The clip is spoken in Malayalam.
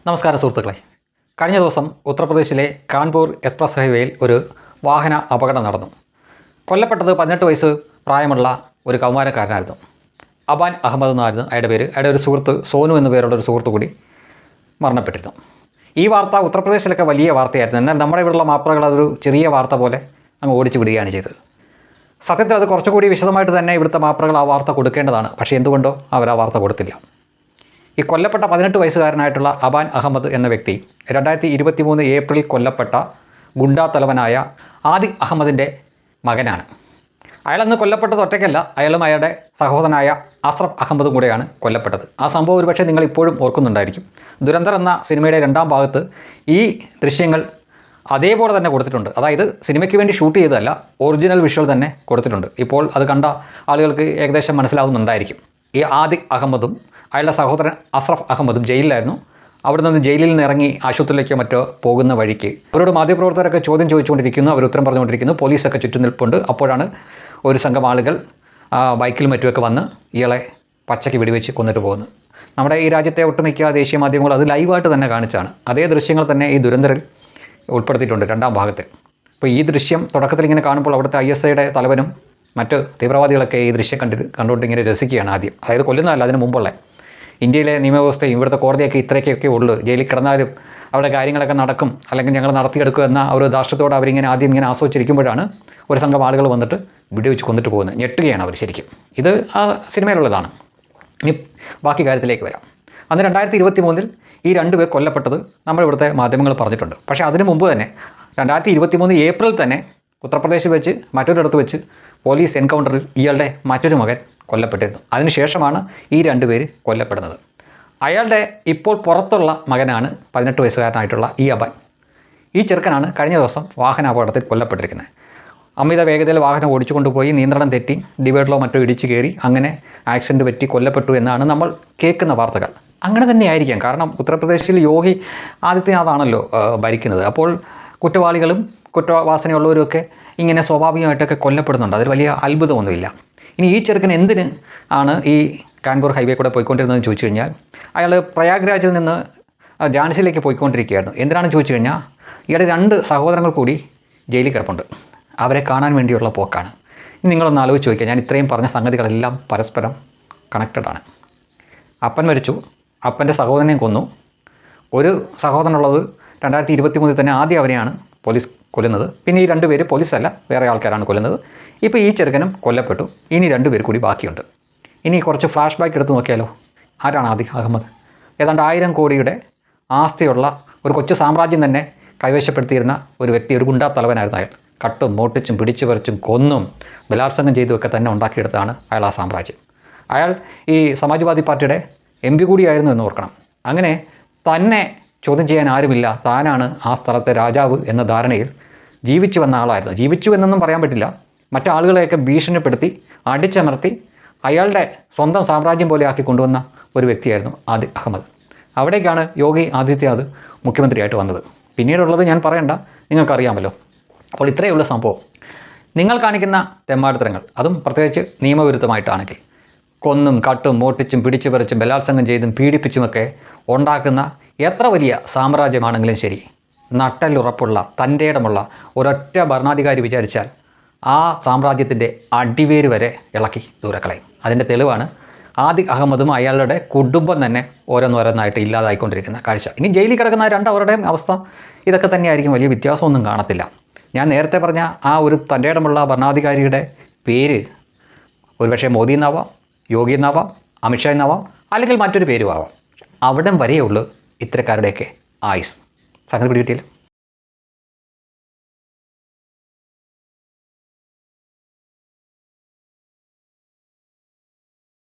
നമസ്കാരം സുഹൃത്തുക്കളെ. കഴിഞ്ഞ ദിവസം ഉത്തർപ്രദേശിലെ കാൺപൂർ എക്സ്പ്രസ് ഹൈവേയിൽ ഒരു വാഹന അപകടം നടന്നു. കൊല്ലപ്പെട്ടത് 18 വയസ്സ് പ്രായമുള്ള ഒരു കൗമാരക്കാരനായിരുന്നു. അബാൻ അഹമ്മദ് എന്നായിരുന്നു അയാളുടെ പേര്. അയാളുടെ ഒരു സുഹൃത്ത് സോനു എന്ന പേരുള്ള ഒരു സുഹൃത്ത് കൂടി മരണപ്പെട്ടിരുന്നു. ഈ വാർത്ത ഉത്തർപ്രദേശിലൊക്കെ വലിയ വാർത്തയായിരുന്നു. എന്നാൽ നമ്മുടെ ഇവിടെയുള്ള മാപ്രകൾ അതൊരു ചെറിയ വാർത്ത പോലെ അങ്ങ് ഓടിച്ചു വിടുകയാണ് ചെയ്തത്. സത്യത്തിൽ അത് കുറച്ചുകൂടി വിശദമായിട്ട് തന്നെ ഇവിടുത്തെ മാപ്രകൾ ആ വാർത്ത കൊടുക്കേണ്ടതാണ്. പക്ഷേ എന്തുകൊണ്ടോ അവർ ആ വാർത്ത കൊടുത്തില്ല. ഈ കൊല്ലപ്പെട്ട 18 വയസ്സുകാരനായിട്ടുള്ള അബാൻ അഹമ്മദ് എന്ന വ്യക്തി 2023 ഏപ്രിൽ കൊല്ലപ്പെട്ട ഗുണ്ടാ തലവനായ ആദിഖ് അഹമ്മദിൻ്റെ മകനാണ്. അയാളന്ന് കൊല്ലപ്പെട്ടത് ഒറ്റയ്ക്കല്ല, അയാളും അയാളുടെ സഹോദരനായ അസ്രഫ് അഹമ്മദും കൂടെയാണ് കൊല്ലപ്പെട്ടത്. ആ സംഭവം ഒരുപക്ഷെ നിങ്ങൾ ഇപ്പോഴും ഓർക്കുന്നുണ്ടായിരിക്കും. ദുരന്തർ എന്ന സിനിമയുടെ 2ാം ഭാഗത്ത് ഈ ദൃശ്യങ്ങൾ അതേപോലെ തന്നെ കൊടുത്തിട്ടുണ്ട്. അതായത് സിനിമയ്ക്ക് വേണ്ടി ഷൂട്ട് ചെയ്തതല്ല, ഒറിജിനൽ വിഷ്വൽ തന്നെ കൊടുത്തിട്ടുണ്ട്. ഇപ്പോൾ അത് കണ്ട ആളുകൾക്ക് ഏകദേശം മനസ്സിലാവുന്നുണ്ടായിരിക്കും. ഈ ആദിഖ് അഹമ്മദും അയാളുടെ സഹോദരൻ അസ്രഫ് അഹമ്മദും ജയിലിലായിരുന്നു. അവിടെ നിന്ന് ജയിലിൽ നിന്ന് ഇറങ്ങി ആശുപത്രിയിലേക്കോ മറ്റോ പോകുന്ന വഴിക്ക് അവരോട് മാധ്യമപ്രവർത്തകരൊക്കെ ചോദ്യം ചോദിച്ചുകൊണ്ടിരിക്കുന്നു. അവർ ഉത്തരം പറഞ്ഞുകൊണ്ടിരിക്കുന്നു. പോലീസൊക്കെ ചുറ്റും നിൽപ്പുണ്ട്. അപ്പോഴാണ് ഒരു സംഘം ആളുകൾ ബൈക്കിൽ മറ്റുമൊക്കെ വന്ന് ഇയാളെ പച്ചയ്ക്ക് വെടിവെച്ച് കൊന്നിട്ട് പോകുന്നത്. നമ്മുടെ ഈ രാജ്യത്തെ ഒട്ടുമിക്ക ദേശീയ മാധ്യമങ്ങൾ അത് ലൈവായിട്ട് തന്നെ കാണിച്ചാണ്. അതേ ദൃശ്യങ്ങൾ തന്നെ ഈ ദുരന്തരിൽ ഉൾപ്പെടുത്തിയിട്ടുണ്ട് 2ാം ഭാഗത്തിൽ. അപ്പോൾ ഈ ദൃശ്യം തുടക്കത്തിൽ ഇങ്ങനെ കാണുമ്പോൾ അവിടുത്തെ ISIയുടെ തലവനും മറ്റ് തീവ്രവാദികളൊക്കെ ഈ ദൃശ്യം കണ്ടുകൊണ്ട് ഇങ്ങനെ രസിക്കുകയാണ് ആദ്യം. അതായത് കൊല്ലുന്നതല്ല, അതിന് മുമ്പുള്ള ഇന്ത്യയിലെ നിയമവ്യവസ്ഥയും ഇവിടുത്തെ കോടതിയൊക്കെ ഇത്രയൊക്കെ ഉള്ളൂ, ജയിലിൽ കിടന്നാലും അവിടെ കാര്യങ്ങളൊക്കെ നടക്കും, അല്ലെങ്കിൽ ഞങ്ങൾ നടത്തിയെടുക്കുക എന്ന ഒരു ധാർഷ്ട്യത്തോടെ അവരിങ്ങനെ ആദ്യം ഇങ്ങനെ ആസ്വദിച്ചിരിക്കുമ്പോഴാണ് ഒരു സംഘം ആളുകൾ വന്നിട്ട് വെടിവെച്ച് കൊന്നിട്ട് പോകുന്നത്. ഞെട്ടുകയാണ് അവർ ശരിക്കും. ഇത് ആ സിനിമയിലുള്ളതാണ്. ഇനി ബാക്കി കാര്യത്തിലേക്ക് വരാം. അന്ന് 2023 ഈ 2 പേർ കൊല്ലപ്പെട്ടത് നമ്മുടെ ഇവിടുത്തെ മാധ്യമങ്ങൾ പറഞ്ഞിട്ടുണ്ട്. പക്ഷേ അതിനു മുമ്പ് തന്നെ 2023 ഏപ്രിൽ തന്നെ ഉത്തർപ്രദേശിൽ വെച്ച് മറ്റൊരിടത്ത് വെച്ച് പോലീസ് എൻകൗണ്ടറിൽ ഇയാളുടെ മറ്റൊരു മകൻ കൊല്ലപ്പെട്ടിരുന്നു. അതിനുശേഷമാണ് ഈ 2 പേര് കൊല്ലപ്പെടുന്നത്. അയാളുടെ ഇപ്പോൾ പുറത്തുള്ള മകനാണ് 18 വയസ്സുകാരനായിട്ടുള്ള ഈ അബാൻ. ഈ ചെറുക്കനാണ് കഴിഞ്ഞ ദിവസം വാഹന അപകടത്തിൽ കൊല്ലപ്പെട്ടിരിക്കുന്നത്. അമിത വേഗതയിൽ വാഹനം ഓടിച്ചുകൊണ്ടുപോയി നിയന്ത്രണം തെറ്റി ഡിവൈഡറിലോ മറ്റോ ഇടിച്ചു കയറി അങ്ങനെ ആക്സിഡൻറ്റ് പറ്റി കൊല്ലപ്പെട്ടു എന്നാണ് നമ്മൾ കേൾക്കുന്ന വാർത്തകൾ. അങ്ങനെ തന്നെ ആയിരിക്കാം. കാരണം ഉത്തർപ്രദേശിൽ യോഗി ആദിത്യനാഥാണല്ലോ ഭരിക്കുന്നത്. അപ്പോൾ കുറ്റവാളികളും കുറ്റവാസനയുള്ളവരുമൊക്കെ ഇങ്ങനെ സ്വാഭാവികമായിട്ടൊക്കെ കൊല്ലപ്പെടുന്നുണ്ട്. അതിൽ വലിയ അത്ഭുതമൊന്നുമില്ല. ഇനി ഈ ചെറുക്കൻ എന്തിന് ആണ് ഈ കാൺപൂർ ഹൈവേ കൂടെ പോയിക്കൊണ്ടിരുന്നതെന്ന് ചോദിച്ചു കഴിഞ്ഞാൽ, അയാൾ പ്രയാഗ്രാജിൽ നിന്ന് ഝാൻസിയിലേക്ക് പോയിക്കൊണ്ടിരിക്കുകയായിരുന്നു. എന്തിനാണെന്ന് ചോദിച്ചു കഴിഞ്ഞാൽ, ഇയാളുടെ 2 സഹോദരങ്ങൾ കൂടി ജയിലിൽ കിടപ്പുണ്ട്. അവരെ കാണാൻ വേണ്ടിയുള്ള പോക്കാണ്. ഇനി നിങ്ങളൊന്ന് ആലോചിച്ച് നോക്കിയാൽ, ഞാൻ ഇത്രയും പറഞ്ഞ സംഗതികളെല്ലാം പരസ്പരം കണക്റ്റഡാണ്. അപ്പൻ മരിച്ചു, അപ്പൻ്റെ സഹോദരനെയും കൊന്നു. ഒരു സഹോദരനുള്ളത് 2023 തന്നെ ആദ്യം അവരെയാണ് പോലീസ് കൊല്ലുന്നത്. പിന്നെ ഈ 2 പേര് പോലീസല്ല, വേറെ ആൾക്കാരാണ് കൊല്ലുന്നത്. ഇപ്പോൾ ഈ ചെറുക്കനും കൊല്ലപ്പെട്ടു. ഇനി 2 പേർ കൂടി ബാക്കിയുണ്ട്. ഇനി കുറച്ച് ഫ്ലാഷ് ബാക്ക് എടുത്ത് നോക്കിയാലോ. ആരാണ് ആദിഖ് അഹമ്മദ്? ഏതാണ്ട് 1000 കോടിയുടെ ആസ്തിയുള്ള ഒരു കൊച്ചു സാമ്രാജ്യം തന്നെ കൈവശപ്പെടുത്തിയിരുന്ന ഒരു വ്യക്തി, ഒരു ഗുണ്ടാ തലവനായിരുന്നു അയാൾ. കട്ടും മോട്ടിച്ചും പിടിച്ചു പറിച്ചും കൊന്നും ബലാത്സംഗം ചെയ്തുമൊക്കെ തന്നെ ഉണ്ടാക്കിയെടുത്താണ് അയാൾ ആ സാമ്രാജ്യം. അയാൾ ഈ സമാജ്വാദി പാർട്ടിയുടെ MP കൂടിയായിരുന്നു എന്ന് ഓർക്കണം. അങ്ങനെ തന്നെ ചോദ്യം ചെയ്യാൻ ആരുമില്ല, താനാണ് ആ സ്ഥലത്തെ രാജാവ് എന്ന ധാരണയിൽ ജീവിച്ചു വന്ന ആളായിരുന്നു. ജീവിച്ചു എന്നൊന്നും പറയാൻ പറ്റില്ല. മറ്റാളുകളെയൊക്കെ ഭീഷണിപ്പെടുത്തി അടിച്ചമർത്തി അയാളുടെ സ്വന്തം സാമ്രാജ്യം പോലെ ആക്കി കൊണ്ടുവന്ന ഒരു വ്യക്തിയായിരുന്നു ആദിഖ് അഹമ്മദ്. അവിടേക്കാണ് യോഗി ആദിത്യനാഥ് മുഖ്യമന്ത്രിയായിട്ട് വന്നത്. പിന്നീടുള്ളത് ഞാൻ പറയണ്ട, നിങ്ങൾക്കറിയാമല്ലോ. അപ്പോൾ ഇത്രയുള്ള സംഭവം. നിങ്ങൾ കാണിക്കുന്ന തെമ്മാടിത്തരങ്ങൾ, അതും പ്രത്യേകിച്ച് നിയമവിരുദ്ധമായിട്ടാണെങ്കിൽ, കൊന്നും കട്ടും മോട്ടിച്ചും പിടിച്ചു പറിച്ചും ബലാത്സംഗം ചെയ്തും പീഡിപ്പിച്ചുമൊക്കെ ഉണ്ടാക്കുന്ന എത്ര വലിയ സാമ്രാജ്യമാണെങ്കിലും ശരി, നട്ടലുറപ്പുള്ള തൻ്റെ ഇടമുള്ള ഒരൊറ്റ ഭരണാധികാരി വിചാരിച്ചാൽ ആ സാമ്രാജ്യത്തിൻ്റെ അടിവേര് വരെ ഇളക്കി ദൂരക്കളയും. അതിൻ്റെ തെളിവാണ് ആദിഖ് അഹമ്മദും അയാളുടെ കുടുംബം തന്നെ ഓരോന്നോരോന്നായിട്ട് ഇല്ലാതായിക്കൊണ്ടിരിക്കുന്ന കാഴ്ച. ഇനി ജയിലിൽ കിടക്കുന്ന 2 അവരുടെയും അവസ്ഥ ഇതൊക്കെ തന്നെയായിരിക്കും. വലിയ വ്യത്യാസമൊന്നും കാണത്തില്ല. ഞാൻ നേരത്തെ പറഞ്ഞ ആ ഒരു തൻ്റെ ഇടമുള്ള ഭരണാധികാരിയുടെ പേര് ഒരുപക്ഷെ മോദി എന്നാവാം, യോഗി എന്നാവാം, അമിത്ഷാ എന്നാവാം, അല്ലെങ്കിൽ മറ്റൊരു പേരും ആവാം. അവിടം വരെയുള്ളൂ ഇത്തരക്കാരുടെയൊക്കെ ആയുസ്. സംഗതി പിടികിട്ടിയില്ല.